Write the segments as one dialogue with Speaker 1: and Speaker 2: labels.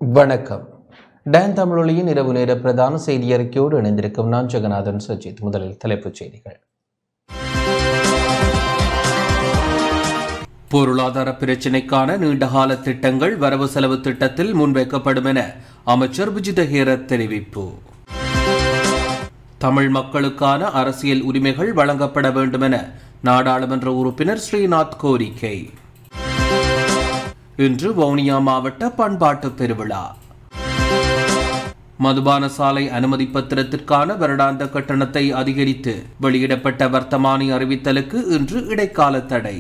Speaker 1: வணக்கம். டான் தமிழொலியின் இரவு நேர பிரதான செய்தி அறிக்கையோடு இணைந்திருக்கும் நான் ஜெகநாதன் சஜித். முதலில் தலைப்புச் செய்திகள். பொருளாதார பிரச்சினைக்கான நீண்டகால திட்டங்கள் வரவு செலவு திட்டத்தில் முன்வைக்கப்படும் என அமைச்சர் விஜித ஹேரத் தெரிவிப்பு. தமிழ் மக்களுக்கான அரசியல் உரிமைகள் வழங்கப்பட வேண்டும் என நாடாளுமன்ற உறுப்பினர் ஸ்ரீநாத் கோரிக்கை. இன்று வவுனியா மாவட்ட பண்பாட்டு பெருவிழா. மதுபான சாலை அனுமதி பத்திரத்திற்கான வருடாந்த கட்டணத்தை அதிகரித்து வெளியிடப்பட்ட வர்த்தமானி அறிவித்தலுக்கு இன்று இடைக்கால தடை.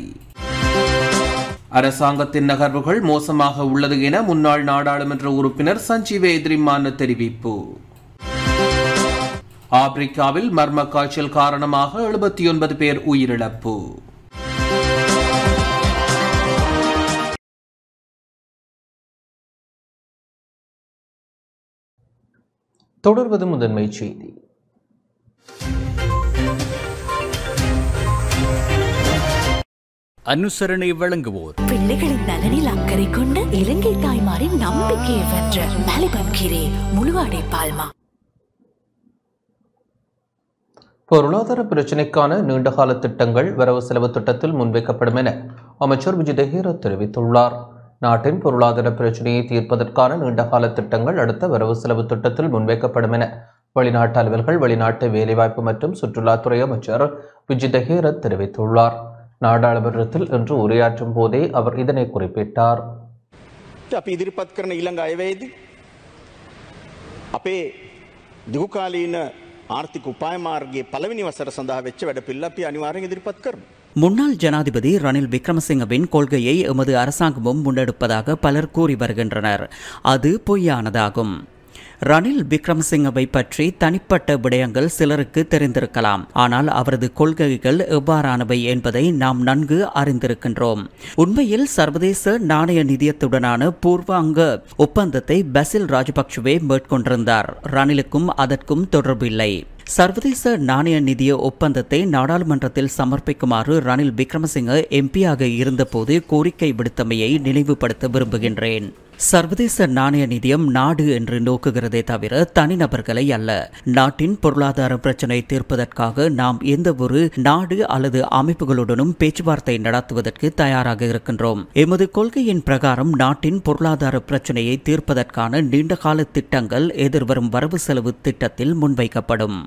Speaker 1: அரசாங்கத்தின் நகர்வுகள் மோசமாக உள்ளது என முன்னாள் நாடாளுமன்ற உறுப்பினர் சஞ்சீவ எதிரிமான தெரிவிப்பு. ஆப்பிரிக்காவில் மர்ம காய்ச்சல் காரணமாக 79 பேர் உயிரிழப்பு. தொடர்வது முதன்மை செய்தி.
Speaker 2: அனுசரணை வழங்குவோர்
Speaker 3: பிள்ளைகளின் நலனில் அக்கறை கொண்ட இலங்கை தாய்மாரின் நம்பிக்கையை வென்ற மலிபன் கீரை முழுவாடை பால்மா.
Speaker 1: பொருளாதார பிரச்சினைக்கான நீண்டகால திட்டங்கள் வரவு செலவு திட்டத்தில் முன்வைக்கப்படும் என அமைச்சர் விஜித ஹேரத் தெரிவித்துள்ளார். நாட்டின் பொருளாதார பிரச்சினையை தீர்ப்பதற்கான நீண்டகால திட்டங்கள் அடுத்த வரவு செலவு திட்டத்தில் முன்வைக்கப்படும் என வெளிநாட்டு அலுவல்கள், வெளிநாட்டு வேலைவாய்ப்பு மற்றும் சுற்றுலாத்துறை அமைச்சர் விஜித ஹேரத் தெரிவித்துள்ளார். நாடாளுமன்றத்தில் இன்று உரையாற்றும் போதே அவர் இதனை குறிப்பிட்டார்.
Speaker 4: අපි ඉදිරිපත් කරන ඊළඟ අයවැයේදී අපේ දිගුකාලීන ආර්ථික උපාය මාර්ගයේ පළවෙනි වසර සඳහා වෙච්ච වැඩපිළිවෙල අපි අනිවාර්යෙන් ඉදිරිපත් කරමු.
Speaker 5: முன்னாள் ஜனாதிபதி ரணில் விக்ரமசிங்கவின் கொள்கையை எமது அரசாங்கமும் முன்னெடுப்பதாக பலர் கூறி வருகின்றனர். அது பொய்யானதாகும். ரணில் விக்ரமசிங்கவை பற்றி தனிப்பட்ட விடயங்கள் சிலருக்கு தெரிந்திருக்கலாம். ஆனால் அவரது கொள்கைகள் எவ்வாறானவை என்பதை நாம் நன்கு அறிந்திருக்கின்றோம். உண்மையில் சர்வதேச நாணய நிதியத்துடனான பூர்வாங்க ஒப்பந்தத்தை பசில் ராஜபக்சவே மேற்கொண்டிருந்தார். ரணிலுக்கும் அதற்கும் தொடர்பில்லை. சர்வதேச நாணய நிதிய ஒப்பந்தத்தை நாடாளுமன்றத்தில் சமர்ப்பிக்குமாறு ரணில் விக்ரமசிங்க எம்பியாக இருந்தபோது கோரிக்கை விடுத்தமையை நினைவுபடுத்த விரும்புகின்றேன். சர்வதேச நாணய நிதியம் நாடு என்று நோக்குகிறதே தவிர தனிநபர்களை அல்ல. நாட்டின் பொருளாதார பிரச்சினை தீர்ப்பதற்காக நாம் எந்த ஒரு நாடு அல்லது அமைப்புகளுடனும் பேச்சுவார்த்தை நடத்துவதற்கு தயாராக இருக்கின்றோம். எமது கொள்கையின் பிரகாரம் நாட்டின் பொருளாதார பிரச்சினையை தீர்ப்பதற்கான நீண்டகால திட்டங்கள் எதிர்வரும் வரவு செலவு திட்டத்தில் முன்வைக்கப்படும்.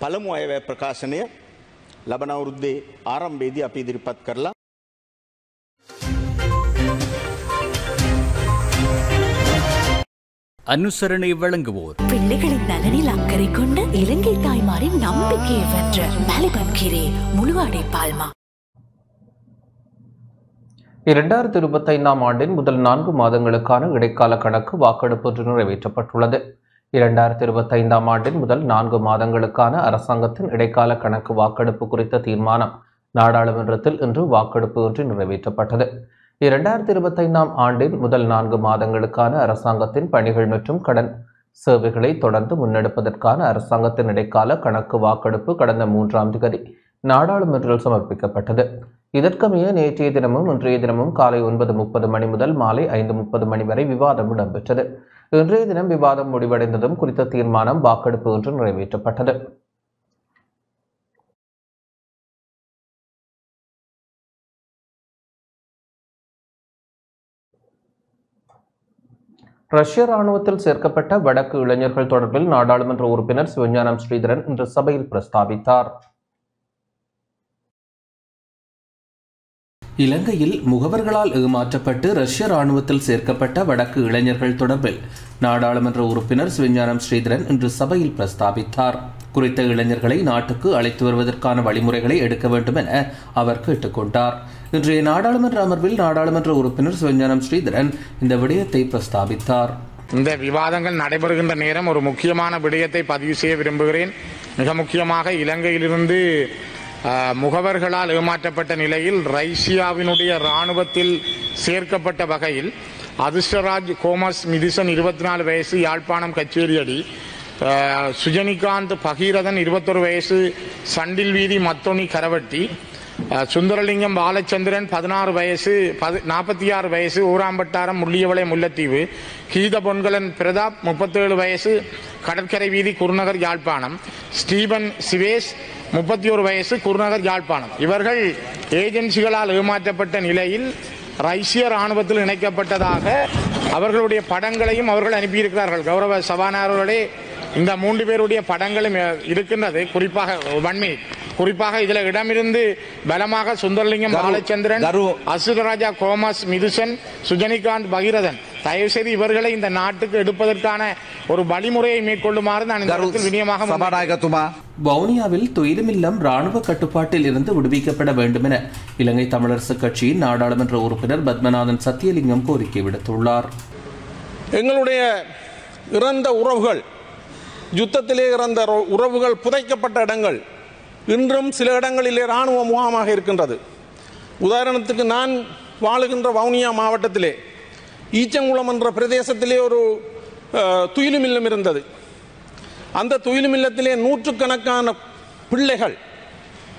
Speaker 4: පළමු අයවැය ප්‍රකාශනය ලබන අවුරුද්දේ ආරම්භයේදී අපි ඉදිරිපත් කරලා
Speaker 2: அனுசரணை வழங்குவோர்
Speaker 3: பிள்ளைகளின் நலனில் அக்கறை கொண்ட இலங்கை தாய்மாரின் நம்பிக்கையை வென்ற மலிபன் கீரை முழுவாடை பால்மா.
Speaker 1: 2025ஆம் ஆண்டின் முதல் 4 மாதங்களுக்கான இடைக்கால கணக்கு வாக்கெடுப்பு இன்று நிறைவேற்றப்பட்டுள்ளது. 2025ஆம் ஆண்டின் முதல் 4 மாதங்களுக்கான அரசாங்கத்தின் இடைக்கால கணக்கு வாக்கெடுப்பு குறித்த தீர்மானம் நாடாளுமன்றத்தில் இன்று வாக்கெடுப்பு ஒன்று நிறைவேற்றப்பட்டது. 2025ஆம் ஆண்டின் முதல் 4 மாதங்களுக்கான அரசாங்கத்தின் பணிகள் மற்றும் கடன் சேவைகளை தொடர்ந்து முன்னெடுப்பதற்கான அரசாங்கத்தின் இடைக்கால கணக்கு வாக்கெடுப்பு கடந்த 3ஆம் தேதி நாடாளுமன்றத்தில் சமர்ப்பிக்கப்பட்டது. இதற்கமைய நேற்றைய தினமும் இன்றைய தினமும் காலை 9:30 மணி முதல் மாலை 5:30 மணி வரை விவாதம் இடம்பெற்றது. இன்றைய தினம் விவாதம் முடிவடைந்ததும் குறித்த தீர்மானம் வாக்கெடுப்பு ஒன்று நிறைவேற்றப்பட்டது. ரஷ்ய ராணுவத்தில் சேர்க்கப்பட்ட வடக்கு இளைஞர்கள் தொடர்பில் நாடாளுமன்ற உறுப்பினர் சிவஞானம் ஸ்ரீதரன் இன்று சபையில் பிரஸ்தாபித்தார். இலங்கையில் முகவர்களால் ஏமாற்றப்பட்டு ரஷ்ய ராணுவத்தில் சேர்க்கப்பட்ட வடக்கு இளைஞர்கள் தொடர்பில் நாடாளுமன்ற உறுப்பினர் சிவஞானம் ஸ்ரீதரன் இன்று சபையில் பிரஸ்தாபித்தார். குறித்த இளைஞர்களை நாட்டுக்கு அழைத்து வருவதற்கான வழிமுறைகளை எடுக்க வேண்டும் என அவர் கேட்டுக்கொண்டார். இன்றைய நாடாளுமன்ற அமர்வில் நாடாளுமன்ற உறுப்பினர் சிவஞானம் ஸ்ரீதரன் இந்த விடயத்தை பிரஸ்தாபித்தார்.
Speaker 6: இந்த விவாதங்கள் நடைபெறுகின்ற நேரம் ஒரு முக்கியமான விடயத்தை பதிவு செய்ய விரும்புகிறேன். மிக முக்கியமாக இலங்கையிலிருந்து முகவர்களால் ஏமாற்றப்பட்ட நிலையில் ரஷ்யாவினுடைய இராணுவத்தில் சேர்க்கப்பட்ட வகையில் அதிர்ஷ்டராஜ் கோமஸ் மிதிசன் 24 வயசு யாழ்ப்பாணம் கச்சேரியடி, சுஜனிகாந்த் பகீரதன் 21 வயசு சண்டில் வீதி மத்தொனி கரவட்டி, சுந்தரலிங்கம் பாலச்சந்திரன் 16 வயசு 46 வயசு ஊராம்பட்டாரம் முள்ளியவளை முல்லைத்தீவு. கீத பொன்கலன் பிரதாப் 37 வயசு கடற்கரை வீதி குருநகர் யாழ்ப்பாணம். ஸ்டீபன் சிவேஸ் 31 வயசு குருநகர் யாழ்ப்பாணம். இவர்கள் ஏஜென்சிகளால் ஏமாற்றப்பட்ட நிலையில் ரஷ்ய இராணுவத்தில் இணைக்கப்பட்டதாக அவர்களுடைய படங்களையும் அவர்கள் அனுப்பியிருக்கிறார்கள். கௌரவ சபாநாயகர்களே, இந்த 3 பேருடைய படங்களும் இருக்கின்றது. குறிப்பாக இதில் இடமிருந்து பலமாக சுந்தரலிங்கம் பாலச்சந்திரன், அசுரராஜா கோமஸ் மிதுசன், சுஜனிகாந்த் பகீரதன். தயவுசெய்து இவர்களை இந்த நாட்டுக்கு எடுப்பதற்கான ஒரு வழிமுறையை மேற்கொள்ளுமாறு நான் இந்த இடத்தில் விநியமாக.
Speaker 1: வவுனியாவில் துயிலுமில்லம் ராணுவ கட்டுப்பாட்டில் இருந்து விடுவிக்கப்பட வேண்டும் என இலங்கை தமிழரசு கட்சியின் நாடாளுமன்ற உறுப்பினர் பத்மநாதன் சத்தியலிங்கம் கோரிக்கை விடுத்துள்ளார்.
Speaker 7: எங்களுடைய இறந்த உறவுகள், யுத்தத்திலே இறந்த உறவுகள் புதைக்கப்பட்ட இடங்கள் இன்றும் சில இடங்களிலே இராணுவ முகாமாக இருக்கின்றது. உதாரணத்துக்கு நான் வாழுகின்ற வவுனியா மாவட்டத்திலே ஈச்சங்குளம் என்ற பிரதேசத்திலே ஒரு துயிலுமில்லம் இருந்தது. அந்த துயிலுமில்லத்திலே நூற்றுக்கணக்கான பிள்ளைகள்,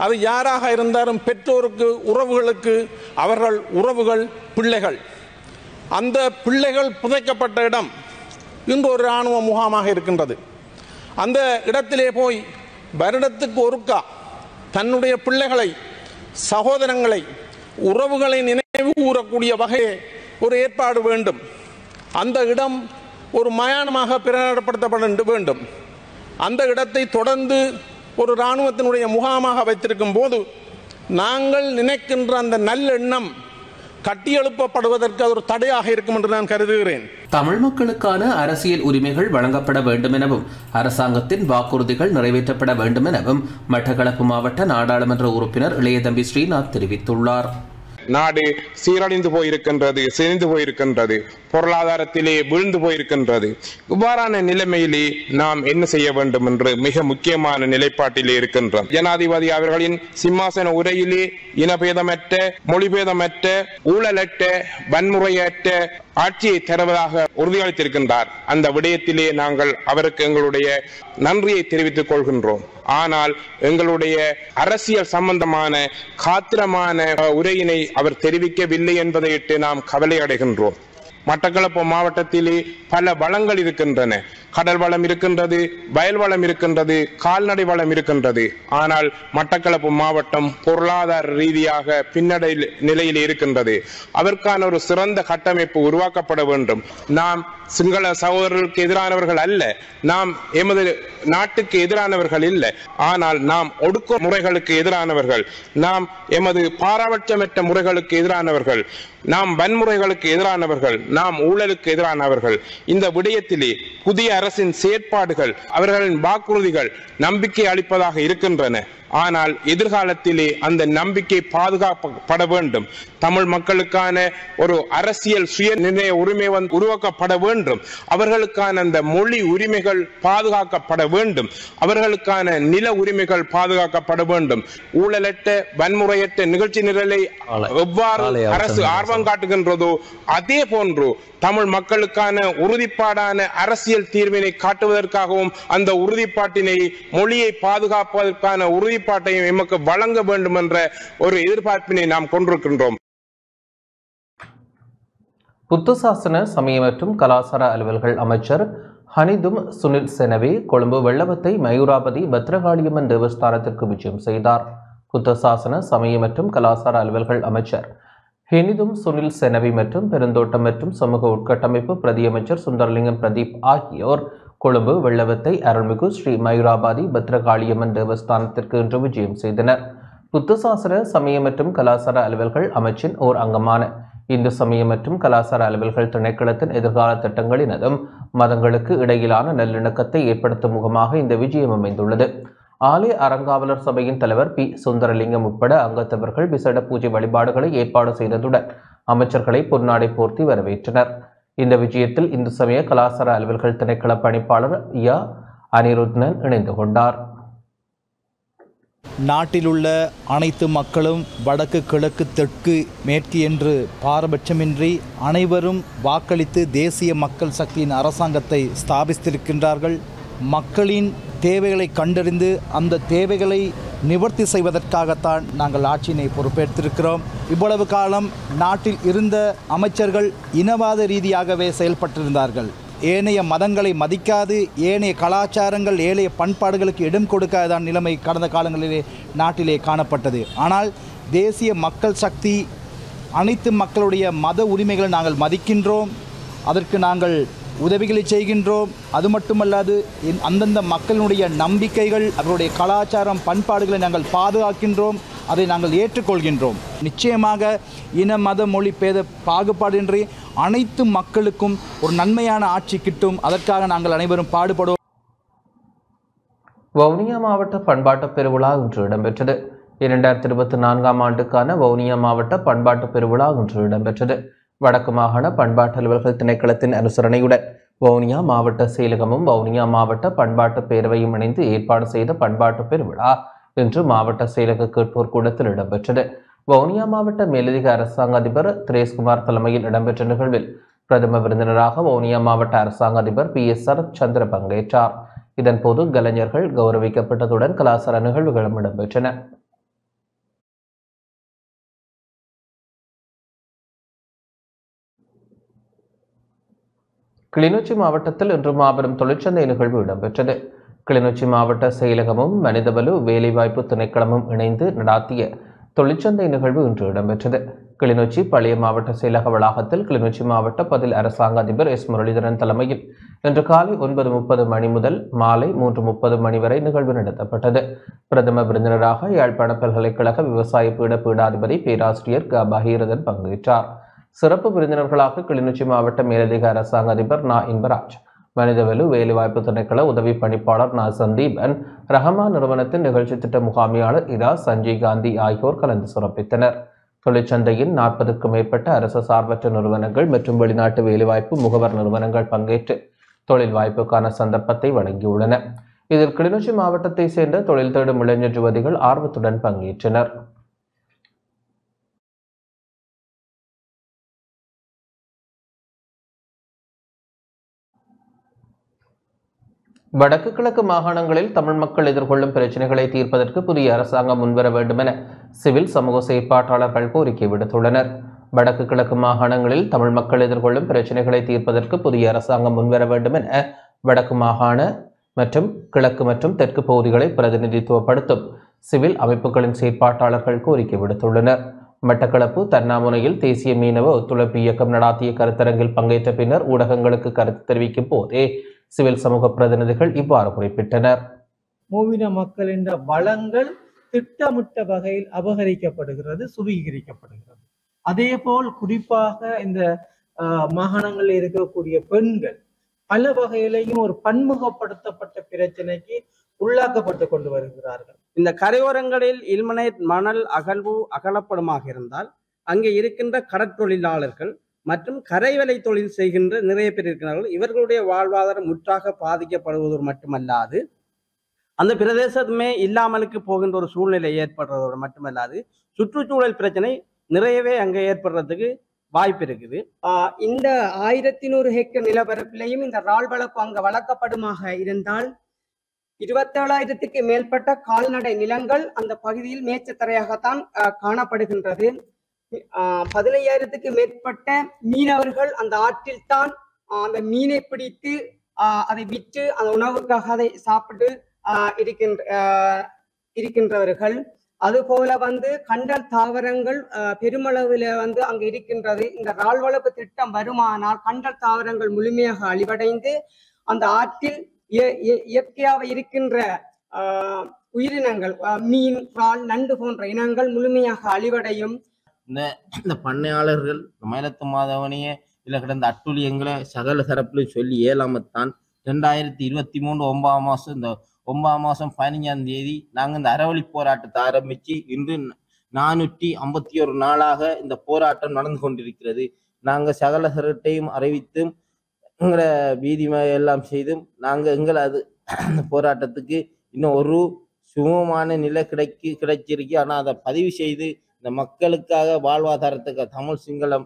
Speaker 7: அது யாராக இருந்தாலும் பெற்றோருக்கு, உறவுகளுக்கு, அவர்கள் உறவுகள், பிள்ளைகள், அந்த பிள்ளைகள் புதைக்கப்பட்ட இடம் இன்று ஒரு இராணுவ முகாமாக இருக்கின்றது. அந்த இடத்திலே போய் வருடத்துக்கு ஒருக்கா தன்னுடைய பிள்ளைகளை, சகோதரங்களை, உறவுகளை நினைவு கூறக்கூடிய வகையே ஒரு ஏற்பாடு வேண்டும். அந்த இடம் ஒரு மயானமாக பிரகடனப்படுத்தப்பட வேண்டும். அந்த இடத்தை தொடர்ந்து ஒரு இராணுவத்தினுடைய முகாமாக வைத்திருக்கும் போது நாங்கள் நினைக்கின்ற அந்த நல்லெண்ணம் கட்டியெழுப்பப்படுவதற்கு அது ஒரு தடையாக இருக்கும் என்று நான் கருதுகிறேன்.
Speaker 1: தமிழ் மக்களுக்கான அரசியல் உரிமைகள் வழங்கப்பட வேண்டும் எனவும் அரசாங்கத்தின் வாக்குறுதிகள் நிறைவேற்றப்பட வேண்டும் எனவும் மட்டக்களப்பு மாவட்ட நாடாளுமன்ற உறுப்பினர் இளையதம்பி ஸ்ரீநாத் தெரிவித்துள்ளார்.
Speaker 8: நாடு சீரழிந்து போயிருக்கின்றது, சிதைந்து போயிருக்கின்றது, பொருளாதாரத்திலே வீழ்ந்து போயிருக்கின்றது. இவ்வாறான நிலைமையிலே நாம் என்ன செய்ய வேண்டும் என்று மிக முக்கியமான நிலைப்பாட்டிலே இருக்கின்றோம். ஜனாதிபதி அவர்களின் சிம்மாசன உரையிலே இனபேதமற்ற, மொழிபேதமற்ற, ஊழலற்ற, வன்முறையற்ற ஆட்சியை தருவதாக உறுதியளித்திருக்கின்றார். அந்த விடயத்திலே நாங்கள் அவருக்கு எங்களுடைய நன்றியை தெரிவித்துக் கொள்கின்றோம். ஆனால் எங்களுடைய அரசியல் சம்பந்தமான காத்திரமான உரையினை அவர் தெரிவிக்கவில்லை என்பதையிட்டு நாம் கவலை அடைகின்றோம். மட்டக்களப்பு மாவட்டத்திலே பல வளங்கள் இருக்கின்றன. கடல் வளம் இருக்கின்றது, வயல் வளம் இருக்கின்றது, கால்நடை வளம் இருக்கின்றது. ஆனால் மட்டக்களப்பு மாவட்டம் பொருளாதார ரீதியாக பின்னடை நிலையில் இருக்கின்றது. அதற்கான ஒரு சிறந்த கட்டமைப்பு உருவாக்கப்பட வேண்டும். நாம் சிங்கள சகோதரர்களுக்கு எதிரானவர்கள் அல்ல, நாம் எமது நாட்டுக்கு எதிரானவர்கள் இல்லை. ஆனால் நாம் ஒடுக்குமுறைகளுக்கு எதிரானவர்கள், நாம் எமது பாரபட்சமற்ற முறைகளுக்கு எதிரானவர்கள், நாம் வன்முறைகளுக்கு எதிரானவர்கள், நாம் ஊழலுக்கு எதிரானவர்கள். இந்த விடயத்திலே புதிய அரசின் செயற்பாடுகள், அவர்களின் வாக்குறுதிகள் நம்பிக்கை அளிப்பதாக இருக்கின்றன. ஆனால் எதிர்காலத்திலே அந்த நம்பிக்கை பாதுகாக்கப்பட வேண்டும். தமிழ் மக்களுக்கான ஒரு அரசியல் சுய நிர்ணய உரிமை உருவாக்கப்பட வேண்டும். அவர்களுக்கான அந்த மொழி உரிமைகள் பாதுகாக்கப்பட வேண்டும். அவர்களுக்கான நில உரிமைகள் பாதுகாக்கப்பட வேண்டும். ஊழலற்ற, வன்முறையற்ற நிகழ்ச்சி நிரலை எவ்வாறு அரசு ஆர்வம் காட்டுகின்றதோ அதே போன்று தமிழ் மக்களுக்கான உறுதிப்பாடான அரசியல் தீர்வினை காட்டுவதற்காகவும் அந்த உறுதிப்பாட்டினை, மொழியை பாதுகாப்பதற்கான உறுதிப்பாட்டையும் எமக்கு வழங்க வேண்டும் என்ற ஒரு எதிர்பார்ப்பினை நாம் கொண்டிருக்கின்றோம்.
Speaker 1: புத்தசாசன சமய மற்றும் கலாசார அலுவல்கள் அமைச்சர் ஹனிதும் சுனில் செனவி கொழும்பு வெள்ளவத்தை மயூராபதி பத்ரகாளியம்மன் தேவஸ்தானத்திற்கு விஜயம் செய்தார். புத்தசாசன சமய மற்றும் கலாசார அலுவல்கள் அமைச்சர் ஹெனிதும் சுனில் செனவி மற்றும் பெருந்தோட்டம் மற்றும் சமூக உட்கட்டமைப்பு பிரதியமைச்சர் சுந்தரலிங்கம் பிரதீப் ஆகியோர் கொழும்பு வெள்ளவத்தை அருள்மிகு ஸ்ரீ மயூராபாதி பத்ரகாளியம்மன் தேவஸ்தானத்திற்கு இன்று விஜயம் செய்தனர். புத்தசாசன சமய மற்றும் கலாசார அலுவல்கள் அமைச்சின் ஓர் அங்கமான இந்து சமய மற்றும் கலாசார அலுவல்கள் திணைக்களத்தின் எதிர்கால திட்டங்களினதும் மதங்களுக்கு இடையிலான நல்லிணக்கத்தை ஏற்படுத்தும் முகமாக இந்த விஜயம் அமைந்துள்ளது. ஆலய அறங்காவலர் சபையின் தலைவர் பி சுந்தரலிங்கம் உட்பட அங்கத்தவர்கள் விசேட பூஜை வழிபாடுகளை ஏற்பாடு செய்ததுடன் அமைச்சர்களை பொன்னாடை போர்த்தி வரவேற்றனர். இந்த விஜயத்தில் இந்து சமய கலாசார அலுவல்கள் திணைக்கள பணிப்பாளர் யா அனிருத்னன் இணைந்து கொண்டார்.
Speaker 9: நாட்டிலுள்ள அனைத்து மக்களும் வடக்கு, கிழக்கு, தெற்கு, மேற்கு என்று பாரபட்சமின்றி அனைவரும் வாக்களித்து தேசிய மக்கள் சக்தியின் அரசாங்கத்தை ஸ்தாபித்திருக்கின்றார்கள். மக்களின் தேவைகளை கண்டறிந்து அந்த தேவைகளை நிவர்த்தி செய்வதற்காகத்தான் நாங்கள் ஆட்சியினை பொறுப்பேற்றிருக்கிறோம். இவ்வளவு காலம் நாட்டில் இருந்த அமைச்சர்கள் இனவாத ரீதியாகவே செயல்பட்டிருந்தார்கள். ஏனைய மதங்களை மதிக்காது, ஏனைய கலாச்சாரங்கள், ஏனைய பண்பாடுகளுக்கு இடம் கொடுக்காதான் நிலைமை கடந்த காலங்களிலே நாட்டிலே காணப்பட்டது. ஆனால் தேசிய மக்கள் சக்தி அனைத்து மக்களுடைய மத உரிமைகளை நாங்கள் மதிக்கின்றோம், அதற்கு நாங்கள் உதவிகளை செய்கின்றோம். அது மட்டுமல்லாது அந்தந்த மக்களுடைய நம்பிக்கைகள், அவருடைய கலாச்சாரம், பண்பாடுகளை நாங்கள் பாதுகாக்கின்றோம், அதை நாங்கள் ஏற்றுக்கொள்கின்றோம். நிச்சயமாக இன மத மொழி பேத பாகுபாடின்றி அனைத்து மக்களுக்கும் ஒரு நன்மையான ஆட்சி கிட்டும். அதற்காக நாங்கள் அனைவரும் பாடுபடுவோம்.
Speaker 1: வவுனியா மாவட்ட பண்பாட்டு பெருவிழா இன்று இடம்பெற்றது. 2024ஆம் ஆண்டுக்கான வவுனியா மாவட்ட பண்பாட்டு பெருவிழா இன்று இடம்பெற்றது. வடக்கு மாகாண பண்பாட்டு அலுவலர்கள் திணைக்களத்தின் அனுசரணையுடன் வவுனியா மாவட்ட செயலகமும் வவுனியா மாவட்ட பண்பாட்டு பேரவையும் இணைந்து ஏற்பாடு செய்த பண்பாட்டு பெருவிழா இன்று மாவட்ட செயலக கேட்போர் கூடத்தில் இடம்பெற்றது. வவுனியா மாவட்ட மேலதிக அரசாங்க அதிபர் திரேஸ்குமார் தலைமையில் இடம்பெற்ற நிகழ்வில் பிரதம விருந்தினராக வவுனியா மாவட்ட அரசாங்க அதிபர் PS சரத் சந்திர பங்கேற்றார். இதன்போது கலைஞர்கள் கௌரவிக்கப்பட்டதுடன் கலாசார நிகழ்வுகளும் இடம்பெற்றன. கிளிநொச்சி மாவட்டத்தில் இன்று மாபெரும் தொழிற்சந்தை நிகழ்வு இடம்பெற்றது. கிளிநொச்சி மாவட்ட செயலகமும் மனிதவள வேலைவாய்ப்பு திணைக்களமும் இணைந்து நடாத்திய தொழிற்சந்தை நிகழ்வு இன்று இடம்பெற்றது. கிளிநொச்சி பழைய மாவட்ட செயலக வளாகத்தில் கிளிநொச்சி மாவட்ட பதில் அரசாங்க அதிபர் S முரளிதரன் தலைமையில் இன்று காலை 9:30 மணி முதல் மாலை 3:30 மணி வரை நிகழ்வு நடத்தப்பட்டது. பிரதம விருந்தினராக யாழ்ப்பாண பல்கலைக்கழக விவசாய பீட பீடாதிபதி பேராசிரியர் க பகீரதன் பங்கேற்றார். சிறப்பு விருந்தினர்களாக கிளிநொச்சி மாவட்ட மேலதிக அரசாங்க அதிபர் நா இன்பராஜ், மனிதவள வேலைவாய்ப்பு திணைக்கள உதவி பணிப்பாளர் நா சந்தீபன், ரஹமா நிறுவனத்தின் நிகழ்ச்சி திட்ட முகாமியாளர் இரா சஞ்சய் காந்தி ஆகியோர் கலந்து சிறப்பித்தனர். தொழிற்சந்தையின் 40க்கும் மேற்பட்ட அரசு சார்பற்ற நிறுவனங்கள் மற்றும் வெளிநாட்டு வேலைவாய்ப்பு முகவர் நிறுவனங்கள் பங்கேற்று தொழில் வாய்ப்புக்கான சந்தர்ப்பத்தை வழங்கியுள்ளன. இதில் கிளிநொச்சி மாவட்டத்தை சேர்ந்த தொழில் தேடும் இளைஞர் யுவதிகள் ஆர்வத்துடன் பங்கேற்றனர். வடக்கு கிழக்கு மாகாணங்களில் தமிழ் மக்கள் எதிர்கொள்ளும் பிரச்சினைகளை தீர்ப்பதற்கு புதிய அரசாங்கம் முன்வர வேண்டும் என சிவில் சமூக செயற்பாட்டாளர்கள் கோரிக்கை விடுத்துள்ளனர். வடக்கு கிழக்கு மாகாணங்களில் தமிழ் மக்கள் எதிர்கொள்ளும் பிரச்சினைகளை தீர்ப்பதற்கு புதிய அரசாங்கம் முன்வர வேண்டும் என வடக்கு மாகாண மற்றும் கிழக்கு மற்றும் தெற்கு பகுதிகளை பிரதிநிதித்துவப்படுத்தும் சிவில் அமைப்புகளின் செயற்பாட்டாளர்கள் கோரிக்கை விடுத்துள்ளனர். மட்டக்களப்பு தன்னாமுனையில் தேசிய மீனவ ஒத்துழைப்பு இயக்கம் நடாத்திய கருத்தரங்கில் பங்கேற்ற பின்னர் ஊடகங்களுக்கு கருத்து தெரிவிக்கும் போதே சிவில் சமூக பிரதிநிதிகள் இவ்வாறு குறிப்பிட்டனர்.
Speaker 10: மூவின மக்கள் என்ற வளங்கள் திட்டமிட்ட வகையில் அபகரிக்கப்படுகிறது, சுவீகரிக்கப்படுகிறது. அதே போல் குறிப்பாக இந்த மாகாணங்களில் இருக்கக்கூடிய பெண்கள் பல வகையிலையும் ஒரு பன்முகப்படுத்தப்பட்ட பிரச்சனைக்கு உள்ளாக்கப்பட்டு கொண்டு வருகிறார்கள்.
Speaker 11: இந்த கரையோரங்களில் இல்மனைட் மணல் அகழ்வு அகலப்படுமாக இருந்தால் அங்கே இருக்கின்ற கடற்தொழிலாளர்கள் மற்றும் கரைவலை தொழில் செய்கின்ற நிறைய பேர் இருக்கிறார்கள். இவர்களுடைய வாழ்வாதாரம் முற்றாக பாதிக்கப்படுவதோடு மட்டுமல்லாது அந்த பிரதேசமே இல்லாமலுக்கு போகின்ற ஒரு சூழ்நிலை ஏற்படுறதோடு மட்டுமல்லாது சுற்றுச்சூழல் பிரச்சனை நிறையவே அங்கே ஏற்படுறதுக்கு வாய்ப்பு இருக்குது.
Speaker 12: இந்த 1100 ஹெக்டர் நிலப்பரப்பிலையும் இந்த இறால் வளர்ப்பு அங்க வளர்க்கப்படுமாக இருந்தால் 27,000க்கு மேற்பட்ட கால்நடை நிலங்கள் அந்த பகுதியில் மேய்ச்சத்தரையாகத்தான் காணப்படுகின்றது. 15,000க்கு மேற்பட்ட மீனவர்கள் அந்த ஆற்றில் தான் அந்த மீனை பிடித்து அதை விற்று அந்த உணவுக்காக அதை சாப்பிட்டு இருக்கின்றவர்கள். அதுபோல கண்டல் தாவரங்கள் பெருமளவில் அங்கு இருக்கின்றது. இந்த இறால் வளர்ப்பு திட்டம் வருமானால் கண்டல் தாவரங்கள் முழுமையாக அழிவடைந்து அந்த ஆற்றில் இயற்கையாக இருக்கின்ற உயிரினங்கள் மீன், இறால், நண்டு போன்ற இனங்கள் முழுமையாக அழிவடையும்.
Speaker 11: இந்த பண்ணையாளர்கள் மயிலத்து மாதவனையே இல்லை கிடந்த அட்டுழியங்களை சகல தரப்புல சொல்லி ஏழாமத்தான் 2023 9ஆம் மாதம் இந்த 9ஆம் மாதம் 15ஆம் தேதி நாங்கள் இந்த அறவழி போராட்டத்தை ஆரம்பித்து இன்று 451 நாளாக இந்த போராட்டம் நடந்து கொண்டிருக்கிறது. நாங்கள் சகல தரட்டையும் அறிவித்தும் எங்களை வீதி எல்லாம் செய்தும் நாங்கள் எங்களது போராட்டத்துக்கு இன்னும் ஒரு சுமமான நிலை கிடைச்சிருக்கு. ஆனால் அதை பதிவு செய்து இந்த மக்களுக்காக வாழ்வாதாரத்துக்கு தமிழ் சிங்களம்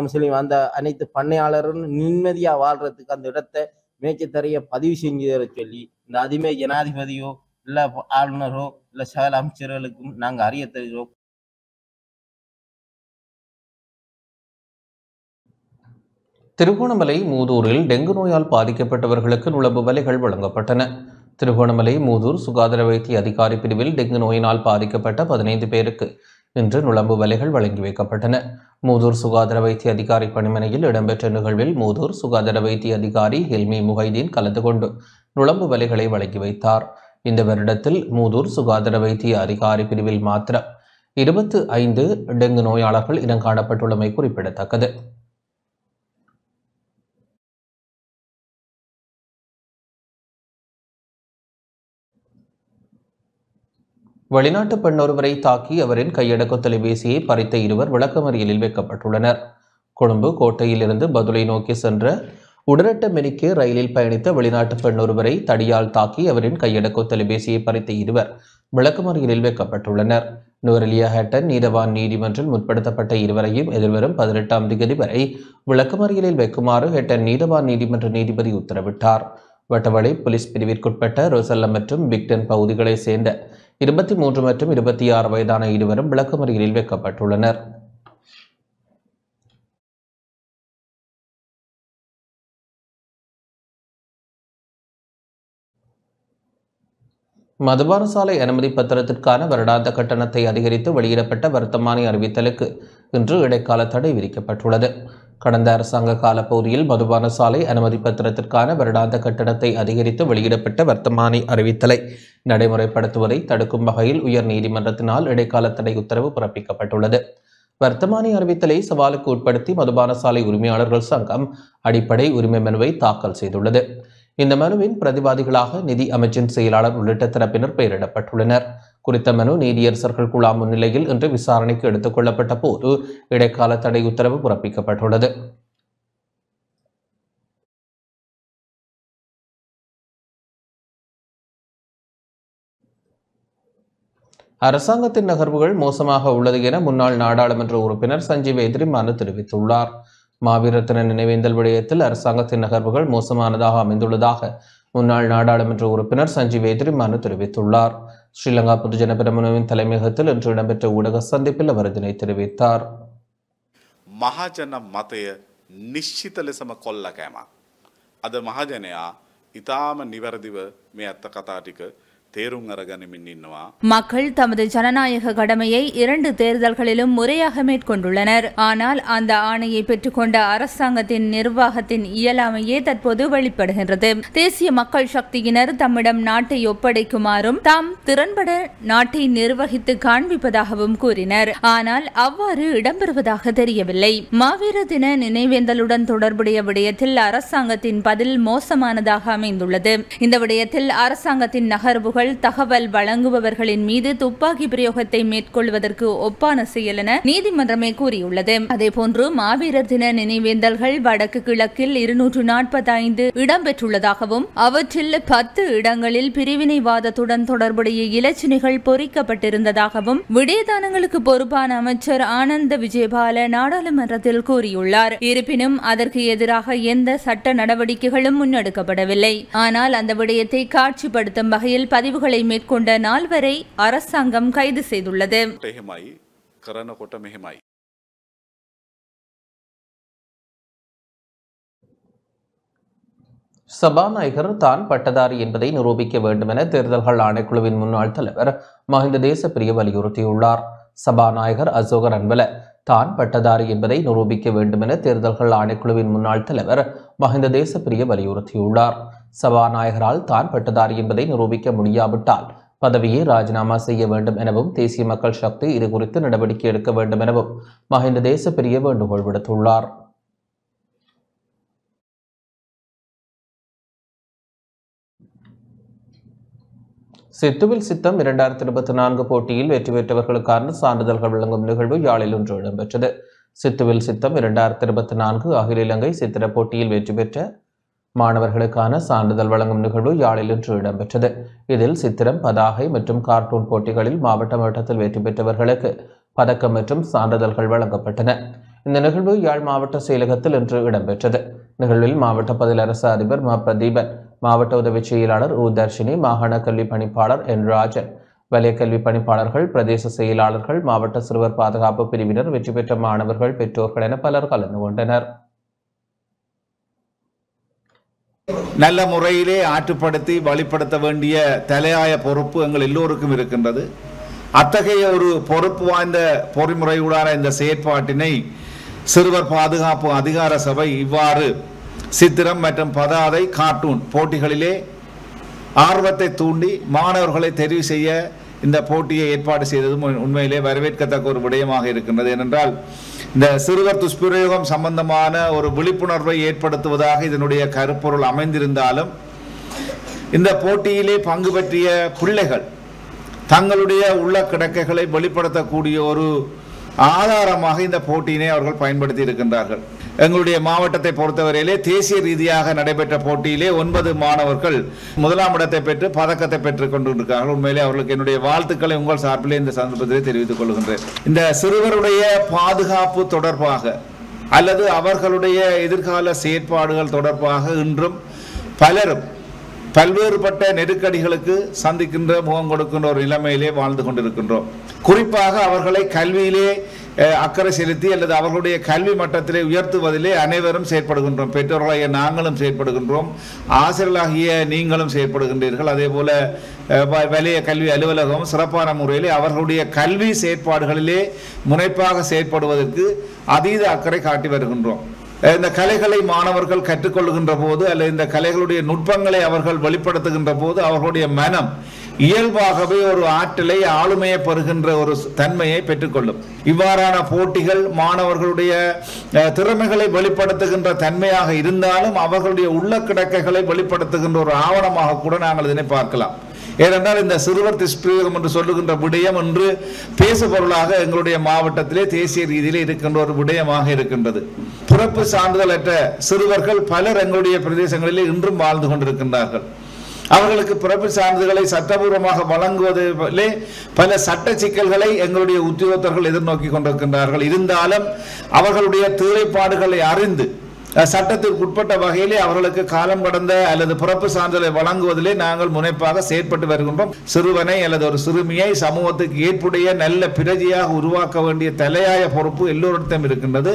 Speaker 11: முஸ்லீம் அந்த அனைத்து பண்ணையாளரும் நிம்மதியாக வாழ்றதுக்கு அந்த இடத்தை மேய்ச்சத்தரைய பதிவு செஞ்சதை சொல்லி இந்த அதிமே ஜனாதிபதியோ இல்லை ஆளுநரோ இல்லை சகல அமைச்சர்களுக்கும் நாங்கள் அறிய தருகிறோம்.
Speaker 1: திருகோணமலை மூதூரில் டெங்கு நோயால் பாதிக்கப்பட்டவர்களுக்கு நுழம்பு வலைகள் வழங்கப்பட்டன. திருகோணமலை மூதூர் சுகாதார வைத்திய அதிகாரி பிரிவில் டெங்கு நோயினால் பாதிக்கப்பட்ட 15 பேருக்கு இன்று நுழம்பு வலைகள் வழங்கி வைக்கப்பட்டன. மூதூர் சுகாதார வைத்திய அதிகாரி பணிமனையில் இடம்பெற்ற நிகழ்வில் மூதூர் சுகாதார வைத்திய அதிகாரி ஹில்மி முஹைதீன் கலந்து கொண்டு நுழம்பு வலைகளை வழங்கி வைத்தார். இந்த வருடத்தில் மூதூர் சுகாதார வைத்திய அதிகாரி பிரிவில் மாத்திரம் 25 டெங்கு நோயாளர்கள் இனம் காணப்பட்டுள்ளமை குறிப்பிடத்தக்கது. வெளிநாட்டு பெண் ஒருவரை தாக்கி அவரின் கையடக்க தொலைபேசியை பறித்த இருவர் விளக்கமறியலில் வைக்கப்பட்டுள்ளனர். கொழும்பு கோட்டையிலிருந்து பதுளை நோக்கி சென்ற உடரட்ட மெனிக்கு ரயிலில் பயணித்த வெளிநாட்டு பெண் ஒருவரை தடியால் தாக்கி அவரின் கையடக்க தொலைபேசியை பறித்த இருவர் விளக்கமறியலில் வைக்கப்பட்டுள்ளனர். நுவரெலியா ஹட்டன் நீதவான் நீதிமன்றில் முற்படுத்தப்பட்ட இருவரையும் எதிர்வரும் 18ஆம் தேதி வரை விளக்கமறியலில் வைக்குமாறு ஹட்டன் நீதவான் நீதிமன்ற நீதிபதி உத்தரவிட்டார். வட்டவளை போலீஸ் பிரிவிற்குட்பட்ட ரோசல்லம் மற்றும் பிக்டன் பகுதிகளை சேர்ந்த 23 மற்றும் 26 வயதான இருவரும் விளக்கமறியலில் வைக்கப்பட்டுள்ளனர். மதுபான சாலை அனுமதி பத்திரத்திற்கான வருடாந்த கட்டணத்தை அதிகரித்து வெளியிடப்பட்ட வர்த்தமானி அறிவித்தலுக்கு இன்று இடைக்கால தடை விதிக்கப்பட்டுள்ளது. கடந்த அரசாங்க காலப்பகுதியில் மதுபான சாலை அனுமதி பத்திரத்திற்கான வருடாந்த கட்டணத்தை அதிகரித்து வெளியிடப்பட்ட வர்த்தமானி அறிவித்தலை நடைமுறைப்படுத்துவதை தடுக்கும் வகையில் உயர் நீதிமன்றத்தினால் இடைக்கால தடை உத்தரவு பிறப்பிக்கப்பட்டுள்ளது. வர்த்தமானி அறிவித்தலை சவாலுக்கு உட்படுத்தி மதுபான சாலை உரிமையாளர்கள் சங்கம் அடிப்படை உரிமை மனுவை தாக்கல் செய்துள்ளது. இந்த மனுவின் பிரதிவாதிகளாக நிதி அமைச்சின் செயலாளர் உள்ளிட்ட தரப்பினர் பெயரிடப்பட்டுள்ளனர். குறித்த மனு நீதியரசர்கள் குழாம் முன்னிலையில் இன்று விசாரணைக்கு எடுத்துக் கொள்ளப்பட்ட போது இடைக்கால தடை உத்தரவு பிறப்பிக்கப்பட்டுள்ளது. அரசாங்கத்தின் நகர்வுகள் மோசமாக உள்ளது என முன்னாள் நாடாளுமன்ற உறுப்பினர் சஞ்சீவ் எதிரிமானு தெரிவித்துள்ளார். மாவீரர் தின நினைவேந்தல் விடயத்தில் அரசாங்கத்தின் நகர்வுகள் மோசமானதாக அமைந்துள்ளதாக முன்னாள் நாடாளுமன்ற உறுப்பினர் சஞ்சீவ் எதிரிமானு தெரிவித்துள்ளார். ஸ்ரீலங்கா பொதுஜன பெரமுனவின் தலைமையகத்தில் இன்று இடம்பெற்ற ஊடக சந்திப்பில் அவர் இதனை தெரிவித்தார்.
Speaker 13: මහජන මතය නිශ්චිත ලෙසම කොල්ල කෑමක්. අද මහජනයා ඉතාම නිවැරදිව මේ ඇත්ත කතා ටික தேரும் அரகனிமின் இன்னுவா
Speaker 14: மக்கள் தமது ஜனநாயக கடமையை 2 தேர்தல்களிலும் முறையாக மேற்கொண்டுள்ளனர். ஆனால் அந்த ஆணையை பெற்றுக்கொண்ட அரசாங்கத்தின் நிர்வாகத்தின் இயலாமையே தற்போது வெளிப்படுகின்றது. தேசிய மக்கள் சக்தியினர் தம்மிடம் நாட்டை ஒப்படைக்குமாறும் தாம் திறன்பட நாட்டை நிர்வகித்து காண்பிப்பதாகவும் கூறினர். ஆனால் அவ்வாறு இடம்பெறுவதாக தெரியவில்லை. மாவீர தின நினைவேந்தலுடன் தொடர்புடைய விடயத்தில் அரசாங்கத்தின் பதில் மோசமானதாக அமைந்துள்ளது. இந்த விடயத்தில் அரசாங்கத்தின் நகர்வுகள் தகவல் வழங்குபவர்களின் மீது துப்பாக்கி பிரயோகத்தை மேற்கொள்வதற்கு ஒப்பான செயல் என நீதிமன்றமே கூறியுள்ளது. அதேபோன்று மாவீரர் தின நினைவேந்தல்கள் வடக்கு கிழக்கில் 245 இடம்பெற்றுள்ளதாகவும் அவற்றில் 10 இடங்களில் பிரிவினைவாதத்துடன் தொடர்புடைய இலச்சினைகள் பொறிக்கப்பட்டிருந்ததாகவும் விடயதானங்களுக்கு பொறுப்பான அமைச்சர் ஆனந்த விஜயபால நாடாளுமன்றத்தில் கூறியுள்ளார். இருப்பினும் அதற்கு எதிராக எந்த சட்ட நடவடிக்கைகளும் முன்னெடுக்கப்படவில்லை. ஆனால் அந்த விடயத்தை காட்சிப்படுத்தும் வகையில் பதிவுகளை மேற்கொண்ட 4 அரசாங்கம் கைது செய்துள்ளது.
Speaker 1: சபாநாயகர் தான் பட்டதாரி என்பதை நிரூபிக்க வேண்டும் என தேர்தல்கள் ஆணைக்குழுவின் முன்னாள் தலைவர் மஹிந்த தேசப்பிரிய வலியுறுத்தியுள்ளார். சபாநாயகர் அசோக ரன்வல தான் பட்டதாரி என்பதை நிரூபிக்க வேண்டும் என தேர்தல்கள் ஆணைக்குழுவின் முன்னாள் தலைவர் மஹிந்த தேசப்பிரிய வலியுறுத்தியுள்ளார். சபாநாயகரால் தான் பட்டதாரி என்பதை நிரூபிக்க முடியாவிட்டால் பதவியை ராஜினாமா செய்ய வேண்டும் எனவும் தேசிய மக்கள் சக்தி இது குறித்து நடவடிக்கை எடுக்க வேண்டும் எனவும் மஹிந்த தேசப்பிரிய வேண்டுகோள் விடுத்துள்ளார். சித்துவில் சித்தம் 2024 போட்டியில் வெற்றி பெற்றவர்களுக்கான சான்றிதழ்கள் வழங்கும் நிகழ்வு யாழில் ஒன்று இடம்பெற்றது. சித்துவில் சித்தம் 2024 அகில இலங்கை சித்திர போட்டியில் வெற்றி பெற்ற மாணவர்களுக்கான சான்றிதழ் வழங்கும் நிகழ்வு யாழில் இன்று இடம்பெற்றது. இதில் சித்திரம், பதாகை மற்றும் கார்ட்டூன் போட்டிகளில் மாவட்ட மட்டத்தில் வெற்றி பெற்றவர்களுக்கு பதக்கம் மற்றும் சான்றிதழ்கள் வழங்கப்பட்டன. இந்த நிகழ்வு யாழ் மாவட்ட செயலகத்தில் இன்று இடம்பெற்றது. நிகழ்வில் மாவட்ட பதில் அரசு அதிபர் பிரதீபன் மாவட்ட உதவி செயலாளர் உ தர்ஷினி, மாகாண கல்வி பணிப்பாளர் என் ராஜன், வலய கல்வி பணிப்பாளர்கள், பிரதேச செயலாளர்கள், மாவட்ட சிறுவர் பாதுகாப்பு பிரிவினர், வெற்றி பெற்ற மாணவர்கள், பெற்றோர்கள் என பலர் கலந்து கொண்டனர்.
Speaker 15: நல்ல முறையிலே ஆற்றுப்படுத்தி வழிப்படுத்த வேண்டிய தலையாய பொறுப்பு எங்கள் எல்லோருக்கும் இருக்கின்றது. அத்தகைய ஒரு பொறுப்பு வாய்ந்த பொறிமுறையுடான இந்த செயற்பாட்டினை சிறுவர் பாதுகாப்பு அதிகார சபை இவ்வாறு சித்திரம் மற்றும் பதாதை கார்ட்டூன் போட்டிகளிலே ஆர்வத்தை தூண்டி மாணவர்களை தெரிவு செய்ய இந்த போட்டியை ஏற்பாடு செய்ததும் உண்மையிலே வரவேற்கத்தக்க ஒரு விடயமாக இருக்கின்றது. ஏனென்றால் இந்த சிறுவர் துஷ்பிரயோகம் சம்பந்தமான ஒரு விழிப்புணர்வை ஏற்படுத்துவதாக இதனுடைய கருப்பொருள் அமைந்திருந்தாலும் இந்த போட்டியிலே பங்கு பற்றிய பிள்ளைகள் தங்களுடைய உள்ள கிடக்கைகளை வெளிப்படுத்தக்கூடிய ஒரு ஆதாரமாக இந்த போட்டியினை அவர்கள் பயன்படுத்தி இருக்கின்றார்கள். எங்களுடைய மாவட்டத்தை பொறுத்தவரையிலே தேசிய ரீதியாக நடைபெற்ற போட்டியிலே 9 மாணவர்கள் முதலாம் இடத்தை பெற்று பதக்கத்தை பெற்றுக் கொண்டிருக்கிறார்கள். உண்மையிலே அவர்களுக்கு என்னுடைய வாழ்த்துக்களை உங்கள் சார்பிலே இந்த சந்தர்ப்பத்திலே தெரிவித்துக் கொள்கின்றேன். இந்த சிறுவருடைய பாதுகாப்பு தொடர்பாக அல்லது அவர்களுடைய எதிர்கால செயற்பாடுகள் தொடர்பாக இன்றும் பலரும் பல்வேறுபட்ட நெருக்கடிகளுக்கு சந்திக்கின்ற முகம் கொடுக்கின்ற ஒரு நிலைமையிலே வாழ்ந்து கொண்டிருக்கின்றோம். குறிப்பாக அவர்களை கல்வியிலே அக்கறை செலுத்தி அல்லது அவர்களுடைய கல்வி மட்டத்திலே உயர்த்துவதிலே அனைவரும் செயற்படுகின்றோம். பெற்றோர்களாகிய நாங்களும் செயற்படுகின்றோம், ஆசிரியர்களாகிய நீங்களும் செயற்படுகின்றீர்கள். அதே போல வலய கல்வி அலுவலகம் சிறப்பான முறையிலே அவர்களுடைய கல்வி செயற்பாடுகளிலே முனைப்பாக செயற்படுவதற்கு அதீத அக்கறை காட்டி வருகின்றோம். இந்த கலைகளை மாணவர்கள் கற்றுக்கொள்கின்ற போது அல்லது இந்த கலைகளுடைய நுட்பங்களை அவர்கள் வெளிப்படுத்துகின்ற போது அவர்களுடைய மனம் இயல்பாகவே ஒரு ஆற்றலை ஆளுமையை பெறுகின்ற ஒரு தன்மையை பெற்றுக்கொள்ளும். இவ்வாறான போட்டிகள் மாணவர்களுடைய திறமைகளை வெளிப்படுத்துகின்ற தன்மையாக இருந்தாலும் அவர்களுடைய உள்ள கிடக்கைகளை வெளிப்படுத்துகின்ற ஒரு ஆவணமாக கூட நாங்கள் இதனை பார்க்கலாம். ஏனென்றால் இந்த சிறுவர் துஷ்பிரயோகம் என்று சொல்லுகின்ற விடயம் என்று பேசு பொருளாக எங்களுடைய மாவட்டத்திலே தேசிய ரீதியிலே இருக்கின்ற ஒரு விடயமாக இருக்கின்றது. பிறப்பு சான்றிதழற்ற சிறுவர்கள் பலர் எங்களுடைய பிரதேசங்களிலே இன்றும் வாழ்ந்து கொண்டிருக்கின்றார்கள். அவர்களுக்கு பிறப்பு சான்றிதழ்களை சட்டபூர்வமாக வழங்குவதிலே பல சட்ட சிக்கல்களை எங்களுடைய உத்தியோகத்தர்கள் எதிர்நோக்கி கொண்டிருக்கின்றார்கள். இருந்தாலும் அவர்களுடைய தேவைப்பாடுகளை அறிந்து சட்டத்திற்கு உட்பட்ட வகையிலே அவர்களுக்கு காலம் கடந்த அல்லது பிறப்பு சான்றிதழை வழங்குவதிலே நாங்கள் முனைப்பாக செயற்பட்டு வருகின்றோம். சிறுவனை அல்லது ஒரு சிறுமியை சமூகத்துக்கு ஏற்புடைய நல்ல பிரஜையாக உருவாக்க வேண்டிய தலையாய பொறுப்பு எல்லோரிடமும் இருக்கின்றது.